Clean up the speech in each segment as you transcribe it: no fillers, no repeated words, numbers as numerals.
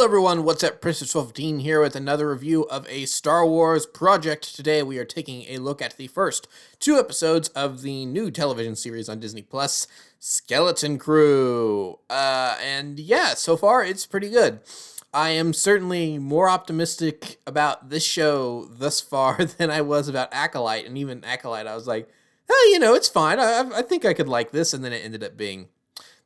Hello everyone, what's up? Princess12 here with another review of a Star Wars project. Today we are taking a look at the first two episodes of the new television series on Disney Plus, Skeleton Crew. And yeah, so far it's pretty good. I am certainly more optimistic about this show thus far than I was about Acolyte, and even Acolyte I was like, oh, it's fine. I think I could like this, and then it ended up being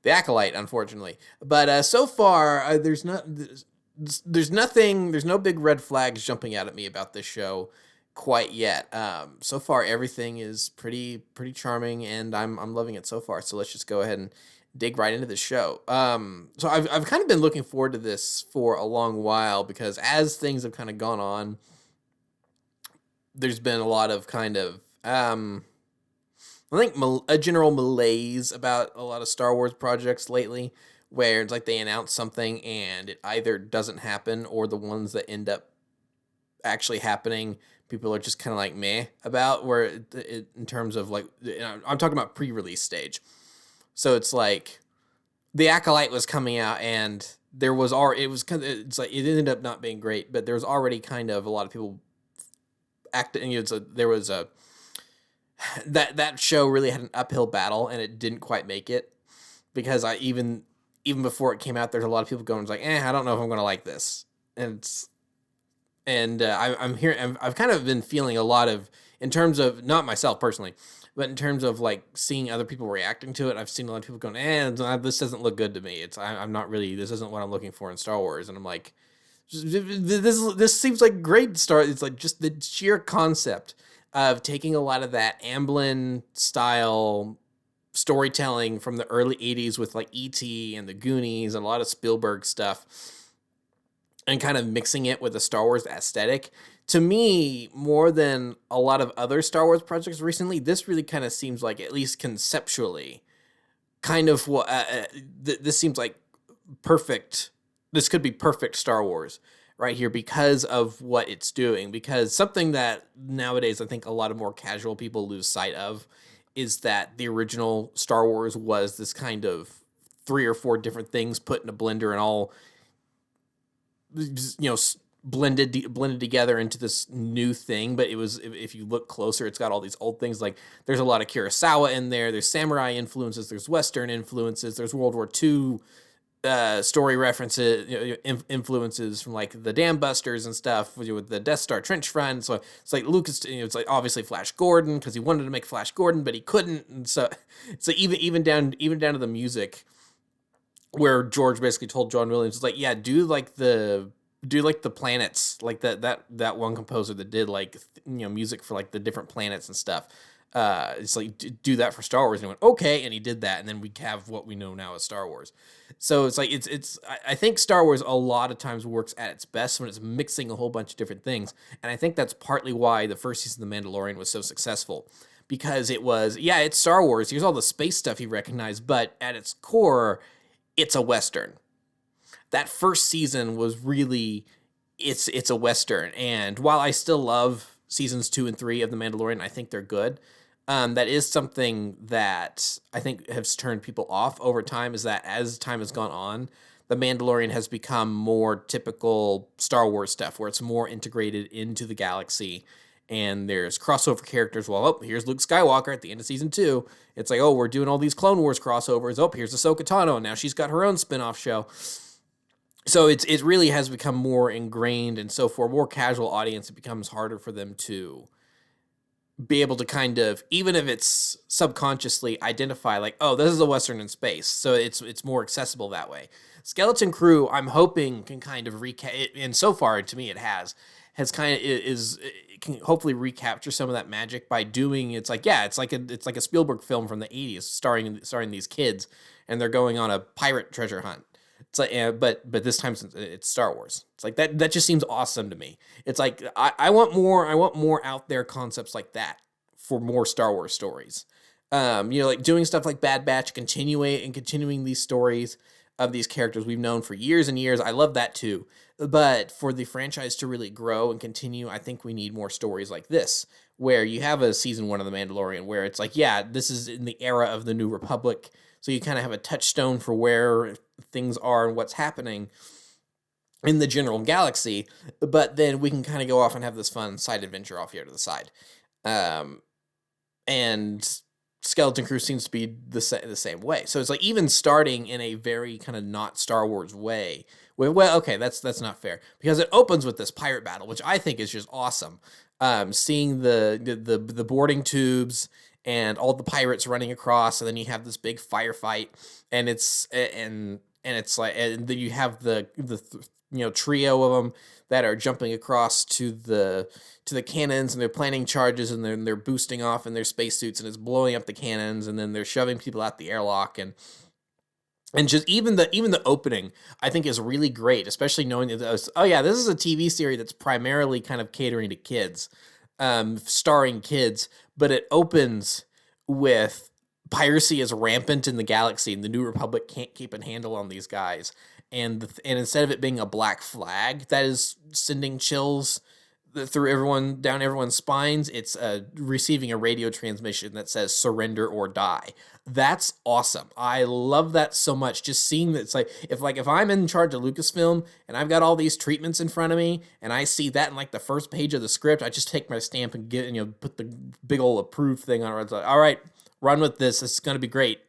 the Acolyte, unfortunately. But so far, there's nothing, there's no big red flags jumping out at me about this show quite yet. So far, everything is pretty charming, and I'm loving it so far. So let's just go ahead and dig right into the show. So I've kind of been looking forward to this for a long while because as things have kind of gone on, there's been a lot of kind of I think a general malaise about a lot of Star Wars projects lately, where it's like they announce something and it either doesn't happen, or the ones that end up actually happening, people are just kind of like meh about. Where in terms of like, I'm talking about pre-release stage. So it's like the Acolyte was coming out and there was it's like it ended up not being great, but there was already kind of a lot of people acting. There was a that show really had an uphill battle and it didn't quite make it, because even before it came out, there's a lot of people going like, I don't know if I'm going to like this. I've kind of been feeling a lot of, in terms of, not myself personally, but in terms of like seeing other people reacting to it, I've seen a lot of people going, this doesn't look good to me. I'm not really, this isn't what I'm looking for in Star Wars. And I'm like, this seems like great Star. It's like just the sheer concept of taking a lot of that Amblin style storytelling from the early 80s with like E.T. and the Goonies and a lot of Spielberg stuff, and kind of mixing it with a Star Wars aesthetic. To me, more than a lot of other Star Wars projects recently, this really kind of seems like, at least conceptually, kind of what this seems like perfect. This could be perfect Star Wars right here because of what it's doing. Because something that nowadays I think a lot of more casual people lose sight of is that the original Star Wars was this kind of 3 or 4 different things put in a blender and all, blended together into this new thing. But it was, if you look closer, it's got all these old things. Like there's a lot of Kurosawa in there. There's samurai influences. There's Western influences. There's World War II story references, influences from like the Dam Busters and stuff with the Death Star trench front. So it's like Lucas, it's like obviously Flash Gordon, because he wanted to make Flash Gordon, but he couldn't. And so even down to the music, where George basically told John Williams, it's like, yeah, do like the planets, like that one composer that did like music for like the different planets and stuff. It's like, do that for Star Wars. And he went, okay. And he did that. And then we have what we know now as Star Wars. So it's like, I think Star Wars a lot of times works at its best when it's mixing a whole bunch of different things. And I think that's partly why the first season of The Mandalorian was so successful, because it was, yeah, it's Star Wars. Here's all the space stuff you recognize, but at its core, it's a Western. That first season was really, it's a Western. And while I still love seasons 2 and 3 of The Mandalorian, I think they're good. That is something that I think has turned people off over time, is that as time has gone on, The Mandalorian has become more typical Star Wars stuff, where it's more integrated into the galaxy, and there's crossover characters. Well, oh, here's Luke Skywalker at the end of season 2. It's like, oh, we're doing all these Clone Wars crossovers. Oh, here's Ahsoka Tano, and now she's got her own spin-off show. So it really has become more ingrained, and so for a more casual audience, it becomes harder for them to be able to kind of, even if it's subconsciously, identify like, oh, this is a Western in space. So it's more accessible that way. Skeleton Crew, I'm hoping, can kind of and so far to me it has kind of it can hopefully recapture some of that magic by doing, it's like, yeah, it's like a Spielberg film from the 80s starring these kids, and they're going on a pirate treasure hunt. It's like, but this time it's Star Wars. It's like that just seems awesome to me. It's like I want more out there concepts like that for more Star Wars stories. Like doing stuff like Bad Batch, continuing these stories of these characters we've known for years and years. I love that too. But for the franchise to really grow and continue, I think we need more stories like this, where you have a season 1 of The Mandalorian where it's like, yeah, this is in the era of the New Republic. So you kind of have a touchstone for where things are and what's happening. in the general galaxy, but then we can kind of go off and have this fun side adventure off here to the side. Um, and Skeleton Crew seems to be the same way. So it's like even starting in a very kind of not Star Wars way. Well, okay, that's not fair because it opens with this pirate battle, which I think is just awesome. Seeing the boarding tubes and all the pirates running across, and then you have this big firefight, and it's like, and then you have the trio of them that are jumping across to the cannons, and they're planting charges, and they're boosting off in their spacesuits, and it's blowing up the cannons, and then they're shoving people out the airlock, and just even the opening I think is really great, especially knowing that this is a TV series that's primarily kind of catering to kids, starring kids, but it opens with piracy is rampant in the galaxy, and the New Republic can't keep a handle on these guys. And instead of it being a black flag that is sending chills through down everyone's spines, it's receiving a radio transmission that says "surrender or die." That's awesome. I love that so much. Just seeing that, it's like if I'm in charge of Lucasfilm and I've got all these treatments in front of me, and I see that in like the first page of the script, I just take my stamp and put the big old approved thing on it. It's like, all right, run with this. It's gonna be great.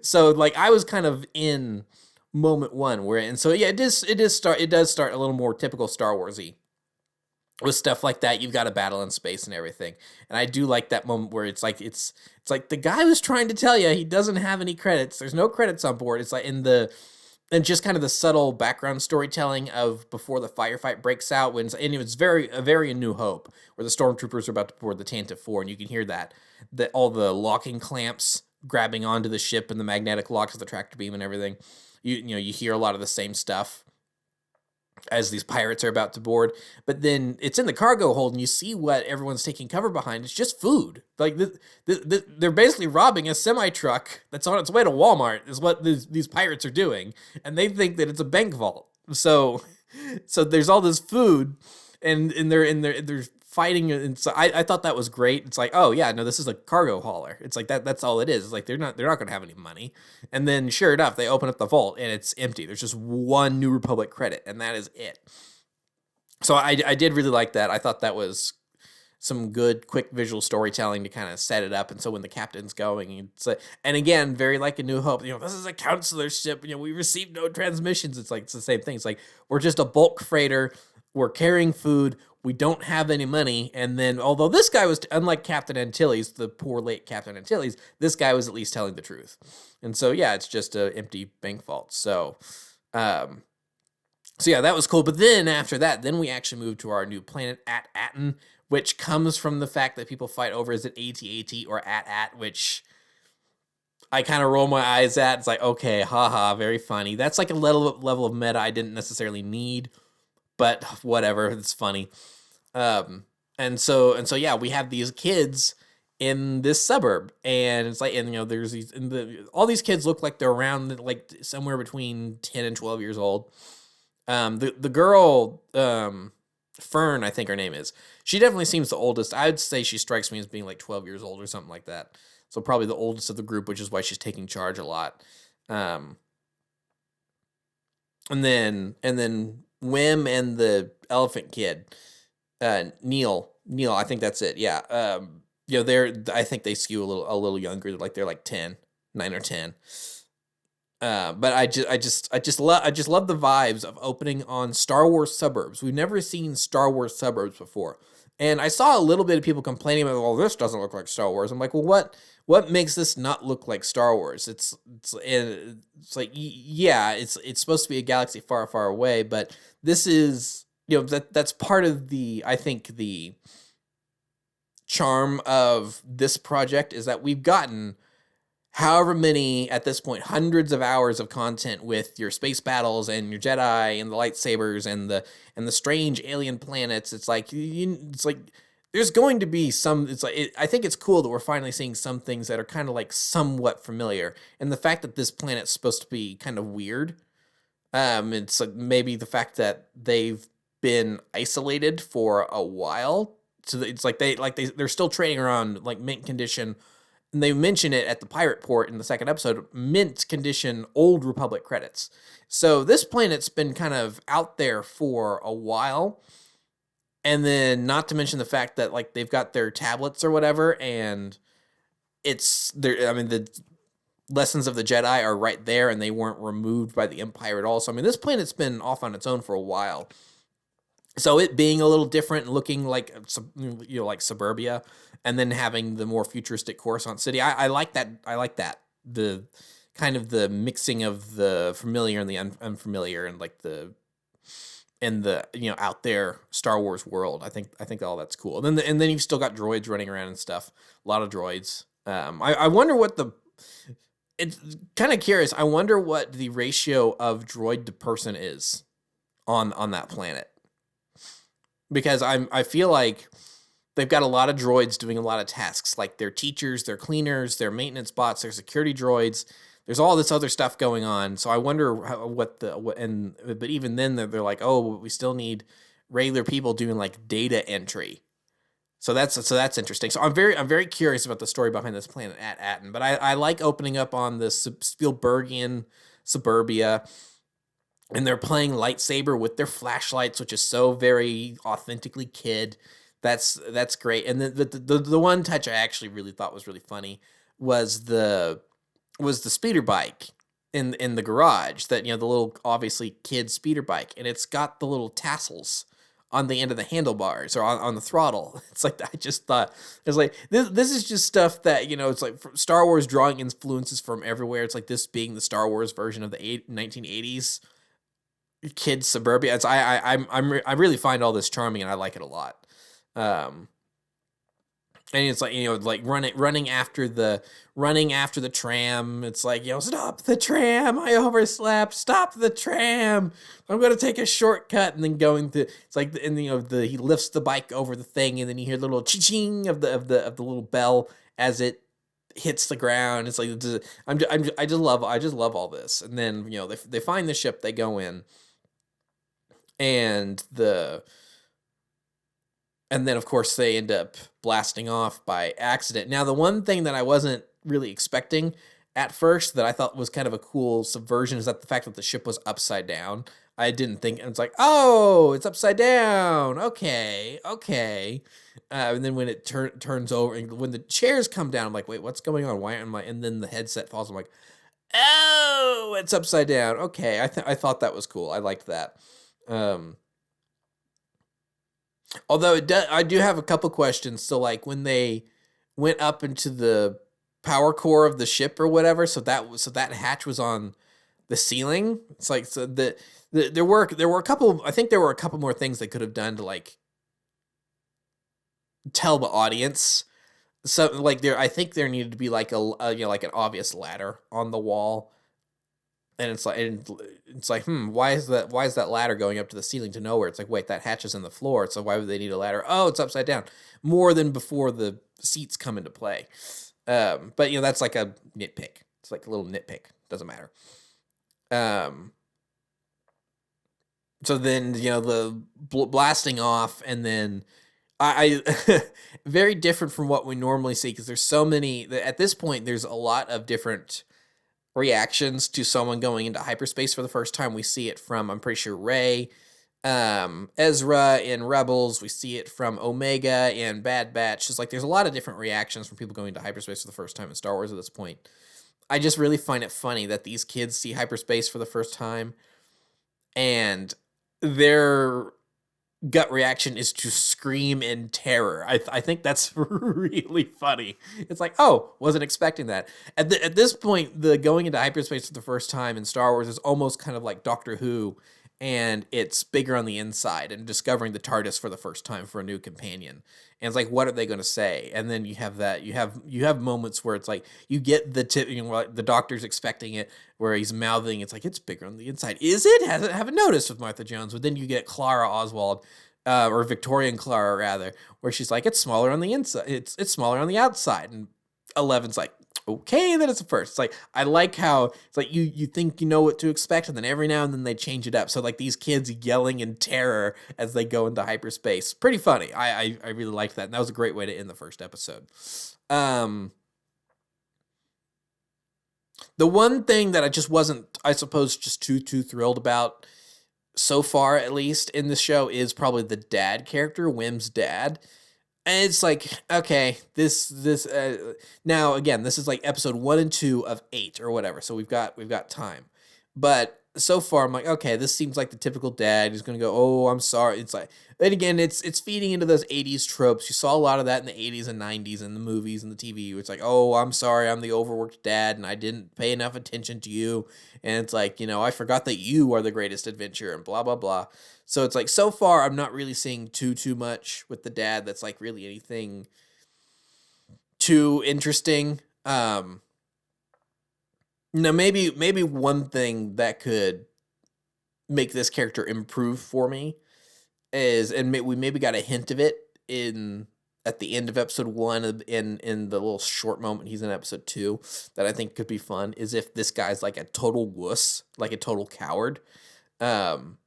So like I was kind of in moment one and so yeah, it does start a little more typical Star Warsy with stuff like that. You've got a battle in space and everything, and I do like that moment where it's like the guy was trying to tell you he doesn't have any credits. There's no credits on board. It's like and just kind of the subtle background storytelling of before the firefight breaks out, and it was very A New Hope, where the stormtroopers are about to board the Tantive 4, and you can hear that all the locking clamps grabbing onto the ship and the magnetic locks of the tractor beam and everything. You hear a lot of the same stuff as these pirates are about to board, but then it's in the cargo hold, and you see what everyone's taking cover behind. It's just food. Like they're basically robbing a semi truck that's on its way to Walmart. Is what these pirates are doing, and they think that it's a bank vault. So there's all this food, and they're fighting, and so I thought that was great. It's like, oh yeah, no, this is a cargo hauler. It's like that's all it is. It's like they're not going to have any money. And then sure enough, they open up the vault and it's empty. There's just one New Republic credit, and that is it. So I did really like that. I thought that was some good quick visual storytelling to kind of set it up. And so when the captain's going, and again, very like A New Hope, this is a counselor ship, we received no transmissions. It's like, it's the same thing. It's like, we're just a bulk freighter. We're carrying food. We don't have any money. And then, although this guy was, unlike Captain Antilles, the poor late Captain Antilles, this guy was at least telling the truth. And so, yeah, it's just an empty bank vault. So yeah, that was cool. But then after that, then we actually moved to our new planet, At-Aten, which comes from the fact that people fight over, is it AT-AT or At-At, which I kind of roll my eyes at. It's like, okay, haha, very funny. That's like a level of meta I didn't necessarily need, but whatever, it's funny. And so yeah, we have these kids in this suburb, and it's like, and there's these, all these kids look like they're around like somewhere between 10 and 12 years old. The girl, Fern, I think her name is, she definitely seems the oldest. I'd say she strikes me as being like 12 years old or something like that. So probably the oldest of the group, which is why she's taking charge a lot. And then Wim and the elephant kid, Neil, I think that's it. Yeah. I think they skew a little younger. Like they're like 9 or 10. But I just love the vibes of opening on Star Wars suburbs. We've never seen Star Wars suburbs before. And I saw a little bit of people complaining about, well, this doesn't look like Star Wars. I'm like, well, what makes this not look like Star Wars? It's like, yeah, it's supposed to be a galaxy far, far away, but this is, that's part of I think the charm of this project is that we've gotten however many, at this point, hundreds of hours of content with your space battles and your Jedi and the lightsabers and the strange alien planets. It's like there's going to be some. I think it's cool that we're finally seeing some things that are kind of like somewhat familiar, and the fact that this planet's supposed to be kind of weird. It's like maybe the fact that they've been isolated for a while, so it's like they're still trading around like mint condition and they mention it at the pirate port in the second episode, mint condition Old Republic credits. So this planet's been kind of out there for a while. And then not to mention the fact that like they've got their tablets or whatever, and it's there. I mean, the lessons of the Jedi are right there, and they weren't removed by the Empire at all. So I mean, this planet's been off on its own for a while. So it being a little different, looking like like suburbia, and then having the more futuristic Coruscant City, I like that. I like that, the kind of the mixing of the familiar and the unfamiliar, and like the out there Star Wars world. I think all that's cool. And then you've still got droids running around and stuff. A lot of droids. I wonder what it's kind of curious. I wonder what the ratio of droid to person is on that planet. Because I feel like they've got a lot of droids doing a lot of tasks, like their teachers, their cleaners, their maintenance bots, their security droids. There's all this other stuff going on. So I wonder but even then they're like, oh, we still need regular people doing like data entry. So that's interesting. So I'm very curious about the story behind this planet at Aten. But I like opening up on the Spielbergian suburbia. And they're playing lightsaber with their flashlights, which is so very authentically kid. That's great. And the one touch I actually really thought was really funny was the speeder bike in the garage, that the little obviously kid speeder bike, and it's got the little tassels on the end of the handlebars or on the throttle. It's like, I just thought, it's like this is just stuff that it's like Star Wars drawing influences from everywhere. It's like this being the Star Wars version of the 1980s kids suburbia. It's I really find all this charming, and I like it a lot. And it's like like running after the tram. It's like stop the tram! I overslept. Stop the tram! I'm gonna take a shortcut, and then going to it's like he lifts the bike over the thing, and then you hear the little ching of the little bell as it hits the ground. It's like I just love all this. And then they find the ship, they go in. And then of course they end up blasting off by accident. Now, the one thing that I wasn't really expecting at first, that I thought was kind of a cool subversion, is that the fact that the ship was upside down. I didn't think, and it's like, oh, it's upside down. Okay. And then when it turns over, and when the chairs come down, I'm like, wait, what's going on? Why am I? And then the headset falls. I'm like, oh, it's upside down. Okay, I thought that was cool. I liked that. Although I do have a couple questions. So like when they went up into the power core of the ship or whatever, so that hatch was on the ceiling. It's like, so there were a couple. I think there were a couple more things they could have done to like tell the audience. So like I think there needed to be like like an obvious ladder on the wall. And it's like, why is that ladder going up to the ceiling to nowhere? It's like, wait, that hatch is in the floor, so why would they need a ladder? Oh, it's upside down. More than before the seats come into play. But that's like a nitpick. It's like a little nitpick. Doesn't matter. So then the blasting off, and then I very different from what we normally see, because there's so many. At this point, there's a lot of different reactions to someone going into hyperspace for the first time. We see it from, I'm pretty sure, Rey, Ezra in Rebels. We see it from Omega in Bad Batch. It's like there's a lot of different reactions from people going into hyperspace for the first time in Star Wars at this point. I just really find it funny that these kids see hyperspace for the first time, and their gut reaction is to scream in terror. I think that's really funny. It's like, oh, wasn't expecting that. At this point, the going into hyperspace for the first time in Star Wars is almost kind of like Doctor Who, and it's bigger on the inside, and discovering the TARDIS for the first time for a new companion. And it's like, what are they going to say? And then you have that. You have moments where it's like you get the tip. The Doctor's expecting it, where he's mouthing. It's like, it's bigger on the inside. Is it? Haven't noticed with Martha Jones. But then you get Clara Oswald, or Victorian Clara rather, where she's like, it's smaller on the inside. It's smaller on the outside. And 11's like, okay, then it's a first. It's like, I like how it's like you think you know what to expect, and then every now and then they change it up. So like these kids yelling in terror as they go into hyperspace. Pretty funny. I really liked that. And that was a great way to end the first episode. The one thing that I just wasn't, I suppose, just too thrilled about so far, at least in the show, is probably the dad character, Wim's dad. And it's like, okay, this now again, this is like episode 1 and 2 of 8 or whatever. So we've got time. But so far I'm like, okay, this seems like the typical dad who's gonna go, oh, I'm sorry. It's like, and again, it's feeding into those 80s tropes. You saw a lot of that in the 80s and 90s in the movies and the TV. It's like, oh, I'm sorry, I'm the overworked dad and I didn't pay enough attention to you. And it's like, I forgot that you are the greatest adventure and blah blah blah. So it's like, so far I'm not really seeing too much with the dad that's like really anything too interesting. Now maybe one thing that could make this character improve for me is, and we maybe got a hint of it in at the end of episode 1, in the little short moment he's in episode 2, that I think could be fun, is if this guy's like a total wuss, like a total coward. Um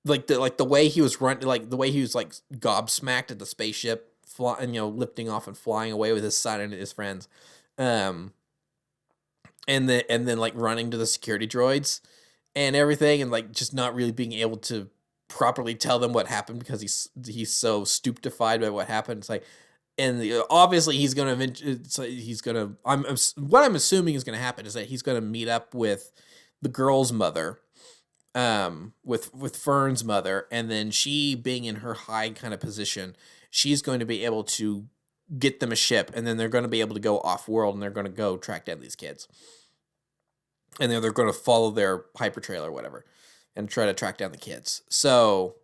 the way he was running, like the way he was like gobsmacked at the spaceship, flying, lifting off and flying away with his son and his friends, um, and then like running to the security droids and everything, and like just not really being able to properly tell them what happened because he's so stupefied by what happened. It's like, and obviously he's gonna he's gonna, what I'm assuming is gonna happen is that he's gonna meet up with the girl's mother, with Fern's mother, and then she, being in her high kind of position, she's going to be able to get them a ship, and then they're going to be able to go off world, and they're going to go track down these kids, and then they're going to follow their hyper trail or whatever and try to track down the kids. So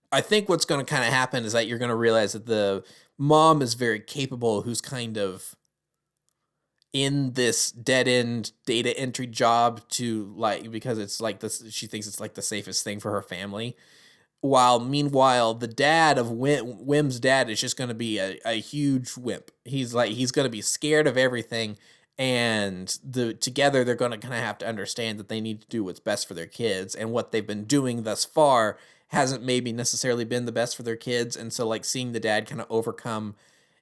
I think what's going to kind of happen is that you're going to realize that the mom is very capable, who's kind of in this dead end data entry job to, like, because it's like this, she thinks it's like the safest thing for her family. While meanwhile, the dad of Wim's dad is just going to be a huge wimp. He's going to be scared of everything. And together they're going to kind of have to understand that they need to do what's best for their kids. And what they've been doing thus far hasn't maybe necessarily been the best for their kids. And so like seeing the dad kind of overcome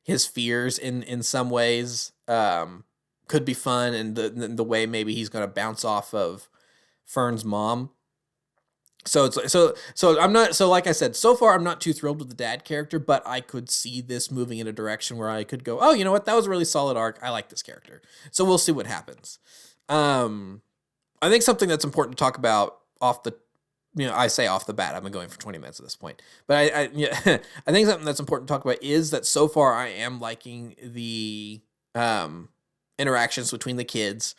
his fears in some ways, could be fun. And the way maybe he's going to bounce off of Fern's mom. So it's so I'm not, so like I said, so far I'm not too thrilled with the dad character, but I could see this moving in a direction where I could go, oh, you know what, that was a really solid arc. I like this character. So we'll see what happens. I think something that's important to talk about off the, I say off the bat, I've been going for 20 minutes at this point, but I yeah, I think something that's important to talk about is that so far I am liking the interactions between the kids.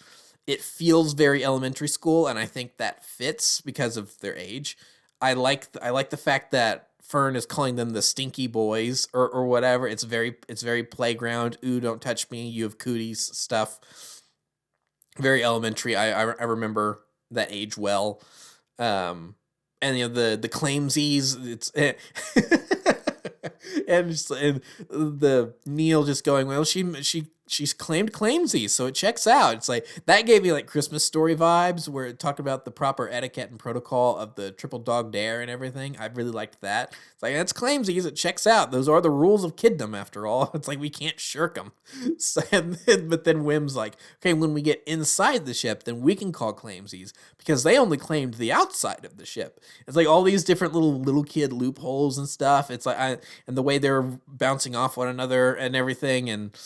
It feels very elementary school, and I think that fits because of their age. I like the fact that Fern is calling them the stinky boys or whatever. It's very playground. Ooh, don't touch me. You have cooties stuff. Very elementary. I remember that age well. And the claimsies. It's and the Neil just going, well, she's claimed claimsies, so it checks out. It's like, that gave me like Christmas Story vibes, where it talked about the proper etiquette and protocol of the triple dog dare and everything. I really liked that. It's like, that's claimsies, it checks out. Those are the rules of kiddom after all. It's like, we can't shirk them. So, but then Wim's like, okay, when we get inside the ship, then we can call claimsies, because they only claimed the outside of the ship. It's like all these different little kid loopholes and stuff. It's like, and the way they're bouncing off one another and everything. And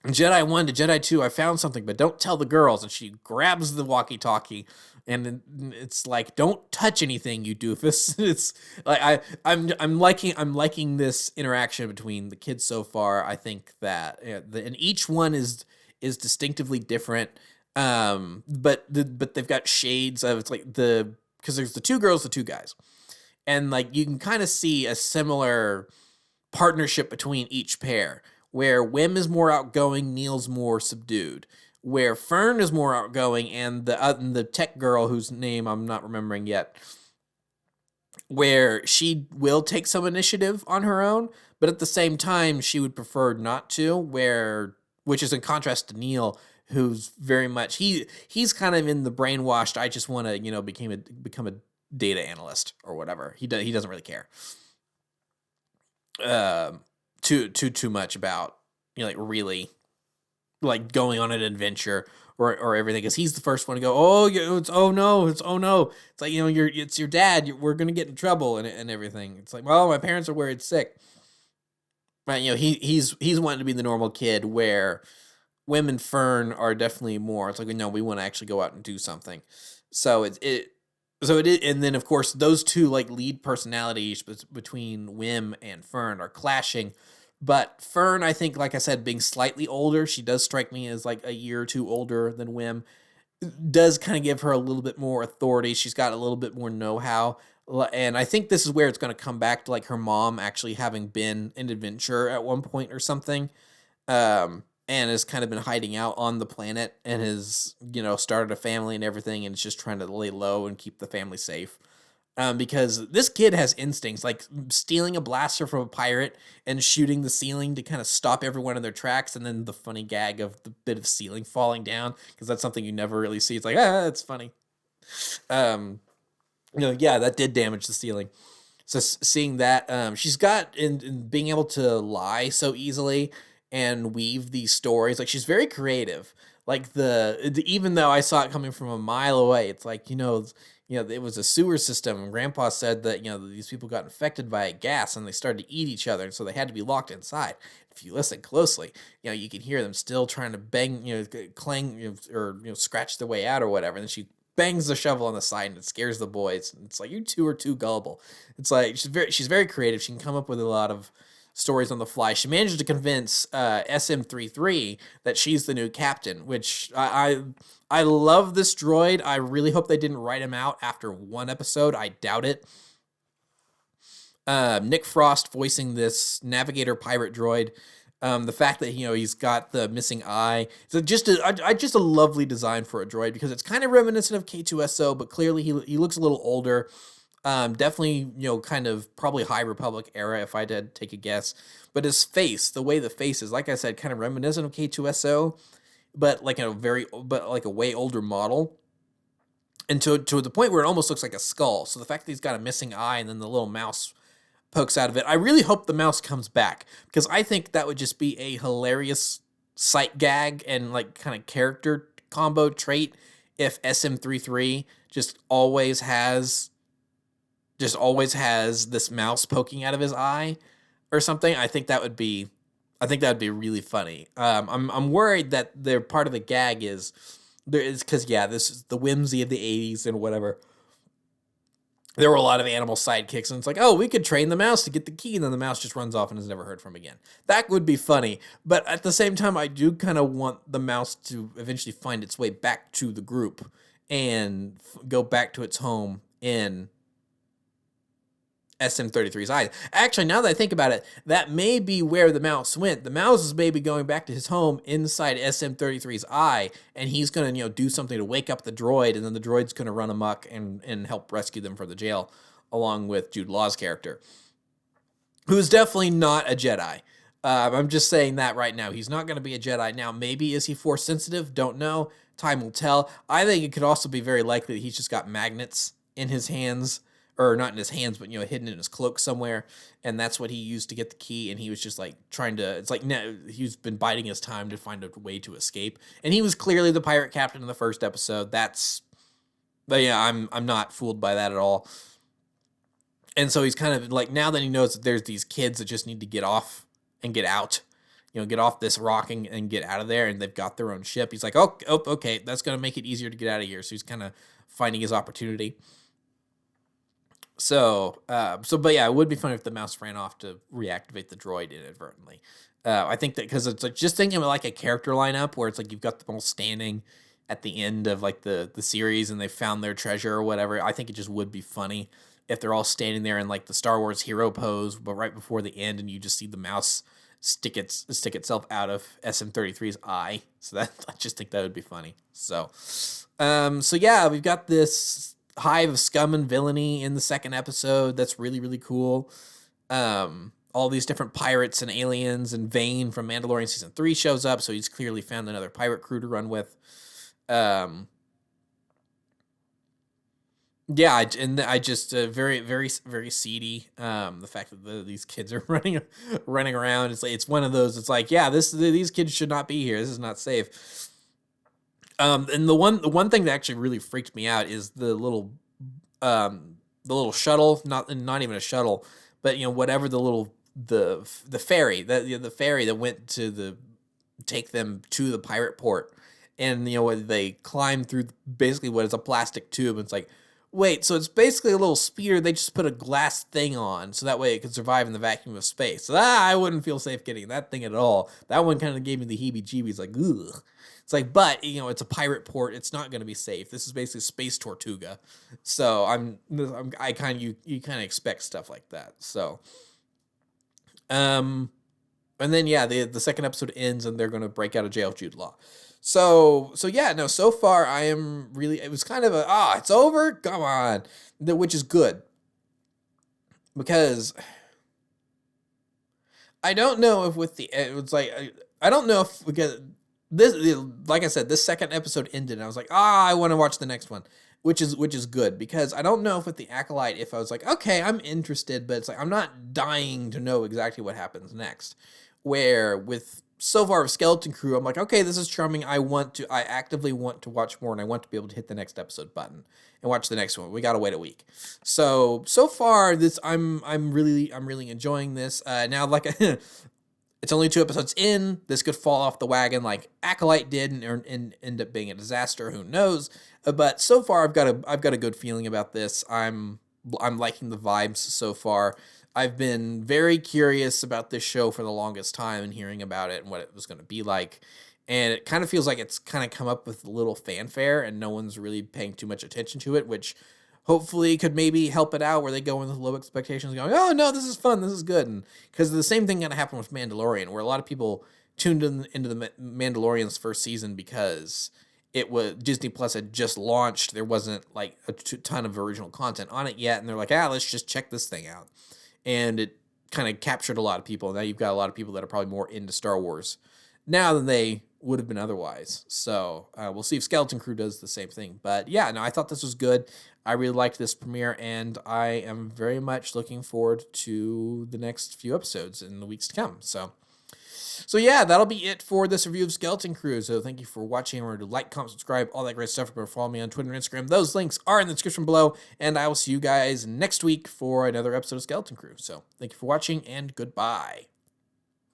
Jedi 1 to Jedi 2, I found something, but don't tell the girls. And she grabs the walkie-talkie, and it's like, don't touch anything, you doofus. It's like, I'm liking this interaction between the kids so far. I think that, and each one is distinctively different. But they've got shades of, it's like because there's the 2 girls, the 2 guys, and like you can kind of see a similar partnership between each pair, where Wim is more outgoing, Neil's more subdued. Where Fern is more outgoing, and the tech girl, whose name I'm not remembering yet, where she will take some initiative on her own, but at the same time she would prefer not to. Which is in contrast to Neil, who's very much, he's kind of in the brainwashed, I just want to become a data analyst or whatever. He doesn't really care too much about, like really like going on an adventure or everything, because he's the first one to go, oh yeah, it's oh no, it's oh no, it's like, it's your dad, we're gonna get in trouble and everything. It's like, well, my parents are worried sick, right? He's wanting to be the normal kid, where Wim and Fern are definitely more. It's like, no, we want to actually go out and do something. So so it is, and then of course those two like lead personalities between Wim and Fern are clashing. But Fern, I think, like I said, being slightly older, she does strike me as like a year or two older than Wim, does kind of give her a little bit more authority. She's got a little bit more know-how. And I think this is where it's going to come back to like her mom actually having been an adventurer at one point or something. And has kind of been hiding out on the planet and has, started a family and everything, and is just trying to lay low and keep the family safe. Because this kid has instincts, like stealing a blaster from a pirate and shooting the ceiling to kind of stop everyone in their tracks, and then the funny gag of the bit of ceiling falling down, because that's something you never really see. It's like, that's funny. Yeah, that did damage the ceiling. So seeing that, she's got in being able to lie so easily and weave these stories. Like, she's very creative. Like even though I saw it coming from a mile away, it's like, it was a sewer system. And Grandpa said that, these people got infected by a gas and they started to eat each other. And so they had to be locked inside. If you listen closely, you can hear them still trying to bang, clang, or, scratch their way out or whatever. And then she bangs the shovel on the side and it scares the boys. And it's like, you two are too gullible. It's like, she's very creative. She can come up with a lot of stories on the fly. She managed to convince SM33 that she's the new captain, which I love this droid. I really hope they didn't write him out after one episode. I doubt it. Nick Frost voicing this navigator pirate droid. The fact that he's got the missing eye, so just a lovely design for a droid, because it's kind of reminiscent of K2SO, but clearly he looks a little older. Definitely, kind of probably High Republic era, if I did take a guess. But his face, the way the face is, like I said, kind of reminiscent of K2SO, but like a way older model. And to the point where it almost looks like a skull. So the fact that he's got a missing eye and then the little mouse pokes out of it, I really hope the mouse comes back, because I think that would just be a hilarious sight gag and like kind of character combo trait if SM33 just always has this mouse poking out of his eye or something. I think that would be really funny. I'm worried that they're part of the gag is because this is the whimsy of the 80s and whatever. There were a lot of animal sidekicks, and it's like, oh, we could train the mouse to get the key, and then the mouse just runs off and is never heard from again. That would be funny, but at the same time, I do kind of want the mouse to eventually find its way back to the group and go back to its home in SM33's eyes. Actually, now that I think about it, that may be where the mouse went. The mouse is maybe going back to his home inside SM33's eye, and he's going to, do something to wake up the droid, and then the droid's going to run amok and help rescue them from the jail, along with Jude Law's character, who's definitely not a Jedi. I'm just saying that right now. He's not going to be a Jedi. Now, maybe is he Force sensitive? Don't know. Time will tell. I think it could also be very likely that he's just got magnets in his hands, or not in his hands, but hidden in his cloak somewhere, and that's what he used to get the key. And he was just like trying to. It's like, no, he's been biding his time to find a way to escape. And he was clearly the pirate captain in the first episode. But yeah, I'm not fooled by that at all. And so he's kind of like, now that he knows that there's these kids that just need to get off and get out, get off this rock and get out of there, and they've got their own ship. He's like, oh okay, that's gonna make it easier to get out of here. So he's kind of finding his opportunity. But yeah, it would be funny if the mouse ran off to reactivate the droid inadvertently. I think that because it's like, just thinking of like a character lineup where it's like you've got them all standing at the end of like the series and they found their treasure or whatever. I think it just would be funny if they're all standing there in like the Star Wars hero pose, but right before the end, and you just see the mouse stick itself out of SM33's eye. So that, I just think that would be funny. So yeah, we've got this hive of scum and villainy in the second episode. That's really, really cool. All these different pirates and aliens, and Vane from Mandalorian Season 3 shows up, so he's clearly found another pirate crew to run with. Yeah, and I just very very seedy. The fact that these kids are running around, it's one of those. It's like, yeah, these kids should not be here. This is not safe. And the one thing that actually really freaked me out is the little shuttle, not even a shuttle, but whatever the ferry the ferry that went to take them to the pirate port, and when they climb through basically what is a plastic tube, and it's like, wait, so it's basically a little speeder they just put a glass thing on so that way it could survive in the vacuum of space. So I wouldn't feel safe getting that thing at all. That one kind of gave me the heebie-jeebies, like, ugh. It's like, but it's a pirate port. It's not going to be safe. This is basically Space Tortuga, so I kind of you kind of expect stuff like that. So, um, and then yeah, the second episode ends and they're going to break out of jail, Jude Law. So yeah, no. So far, I am really. It was kind of it's over. Come on, which is good because I don't know if with the it was like I don't know if because this, like I said, this second episode ended and I was like, I want to watch the next one, which is good because I don't know if with the Acolyte, if I was like, okay, I'm interested, but it's like I'm not dying to know exactly what happens next. Where with so far of Skeleton Crew, I'm like, okay, this is charming. I actively want to watch more, and I want to be able to hit the next episode button and watch the next one. We gotta wait a week. So far, this I'm really enjoying this. Now, like it's only 2 episodes in. This could fall off the wagon like Acolyte did and end up being a disaster. Who knows? But so far, I've got a good feeling about this. I'm liking the vibes so far. I've been very curious about this show for the longest time and hearing about it and what it was going to be like. And it kind of feels like it's kind of come up with a little fanfare and no one's really paying too much attention to it, which hopefully could maybe help it out where they go in with low expectations going, oh no, this is fun, this is good. And because the same thing kind of happened with Mandalorian, where a lot of people tuned into the Mandalorian's first season because it was Disney Plus had just launched. There wasn't like a ton of original content on it yet. And they're like, let's just check this thing out. And it kind of captured a lot of people. Now you've got a lot of people that are probably more into Star Wars now than they would have been otherwise. So we'll see if Skeleton Crew does the same thing. But yeah, no, I thought this was good. I really liked this premiere, and I am very much looking forward to the next few episodes in the weeks to come. So yeah, that'll be it for this review of Skeleton Crew. So thank you for watching. Remember to like, comment, subscribe, all that great stuff. Remember to follow me on Twitter and Instagram. Those links are in the description below. And I will see you guys next week for another episode of Skeleton Crew. So thank you for watching and goodbye.